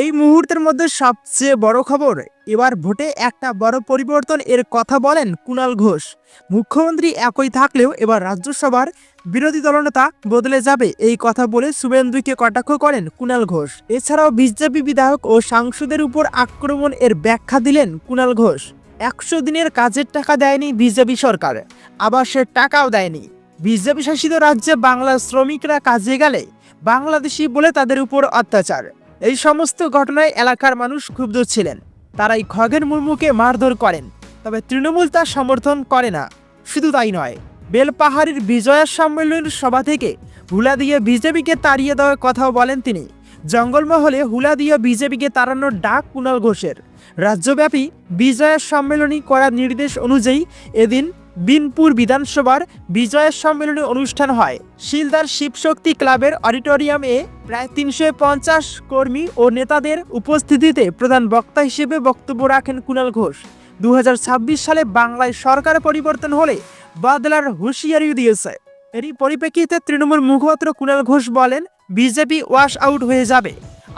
এই মুহূর্তের মধ্যে সবচেয়ে বড় খবর, এবার ভোটে একটা বড় পরিবর্তন এর কথা বলেন কুণাল ঘোষ। মুখ্যমন্ত্রী একই থাকলেও এবার রাজ্যসভার বিরোধী দলনেতা বদলে যাবে এই কথা বলে শুভেন্দুকে কটাক্ষ করেন কুণাল ঘোষ। এছাড়াও বিজেপি বিধায়ক ও সাংসদের উপর আক্রমণ এর ব্যাখ্যা দিলেন কুণাল ঘোষ। 100 দিনের কাজের টাকা দেয়নি বিজেপি সরকার, আবাসের টাকাও দেয়নি। বিজেপি শাসিত রাজ্যে বাংলার শ্রমিকরা কাজে গেলে বাংলাদেশি বলে তাদের উপর অত্যাচার। এই সমস্ত ঘটনায় এলাকার মানুষ ক্ষুব্ধ ছিলেন। তারাই খগেন মুর্মুকে মারধর করেন, তবে তৃণমূল তা সমর্থন করে না। শুধু তাই নয়, বেলপাহাড়ির বিজয়া সম্মেলনের সভা থেকে হুলা দিয়ে বিজেপিকে তাড়িয়ে দেওয়ার কথাও বলেন তিনি। জঙ্গলমহলে হুলা দিয়ে বিজেপিকে তাড়ানোর ডাক কুণাল ঘোষের। রাজ্যব্যাপী বিজয়া সম্মেলনী করার নির্দেশ অনুযায়ী এদিন বিনপুর বিধানসভার বিজয়া সম্মেলনী অনুষ্ঠান হয়। শিলদার শিবশক্তি ক্লাবের অডিটোরিয়ামে প্রায় 350 কর্মী ও নেতাদের উপস্থিতিতে প্রধান বক্তা হিসেবে বক্তব্য রাখেন কুণাল ঘোষ। 2026 সালে বাংলায় সরকার পরিবর্তন হলে বদলার হুঁশিয়ারি দিয়েছে। এরই পরিপ্রেক্ষিতে তৃণমূল মুখপাত্র কুণাল ঘোষ বলেন, বিজেপি ওয়াশ আউট হয়ে যাবে।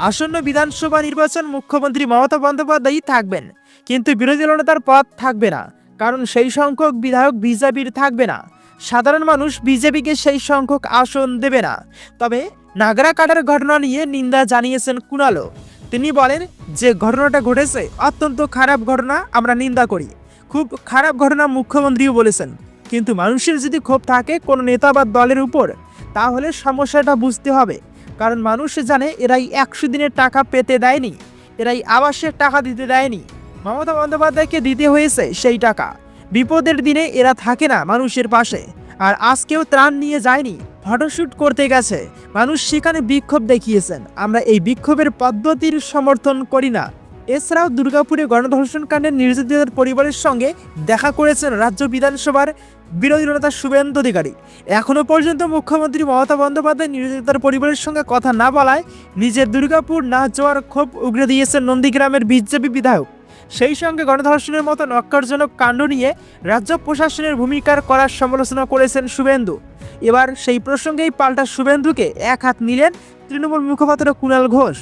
আসন্ন বিধানসভা নির্বাচন মুখ্যমন্ত্রী মমতা বন্দ্যোপাধ্যায়ই থাকবেন, কিন্তু বিরোধী দলনেতার পদ থাকবে না, কারণ সেই সংখ্যক বিধায়ক বিজেপির থাকবে না। সাধারণ মানুষ বিজেপিকে সেই সংখ্যক আসন দেবে না। তবে নাগরা কাটার ঘটনা নিয়ে নিন্দা জানিয়েছেন কুণালও। তিনি বলেন, যে ঘটনাটা ঘটেছে অত্যন্ত খারাপ ঘটনা, আমরা নিন্দা করি। খুব খারাপ ঘটনা মুখ্যমন্ত্রীও বলেছেন, কিন্তু মানুষের যদি ক্ষোভ থাকে কোনো নেতা বা দলের উপর, তাহলে সমস্যাটা বুঝতে হবে। কারণ মানুষ জানে এরাই 100 দিনের টাকা পেতে দেয়নি, এরাই আবাসের টাকা দিতে দেয়নি। মমতা বন্দ্যোপাধ্যায়কে দিতে হয়েছে সেই টাকা। বিপদের দিনে এরা থাকে না মানুষের পাশে। আর আজকেও ত্রাণ নিয়ে যায়নি, ফটোশ্যুট করতে গেছে, মানুষ সেখানে বিক্ষোভ দেখিয়েছেন। আমরা এই বিক্ষোভের পদ্ধতির সমর্থন করি না। এছাড়াও দুর্গাপুরে গণধর্ষণ কাণ্ডের নির্যাতিতার পরিবারের সঙ্গে দেখা করেছেন রাজ্য বিধানসভার বিরোধী নেতা শুভেন্দু অধিকারী। এখনো পর্যন্ত মুখ্যমন্ত্রী মমতা বন্দ্যোপাধ্যায় নির্যাতিতার পরিবারের সঙ্গে কথা না বলায় নিজের দুর্গাপুর না যাওয়ার ক্ষোভ উগরে দিয়েছেন নন্দীগ্রামের বিজেপি বিধায়ক। সেই সঙ্গে গণধর্ষণের মতো নক্কারজনক কাণ্ড নিয়ে রাজ্য প্রশাসনের ভূমিকার করার সমালোচনা করেছেন শুভেন্দু। এবার সেই প্রসঙ্গেই পাল্টা শুভেন্দুকে এক হাত নিলেন তৃণমূল মুখপাত্র কুণাল ঘোষ।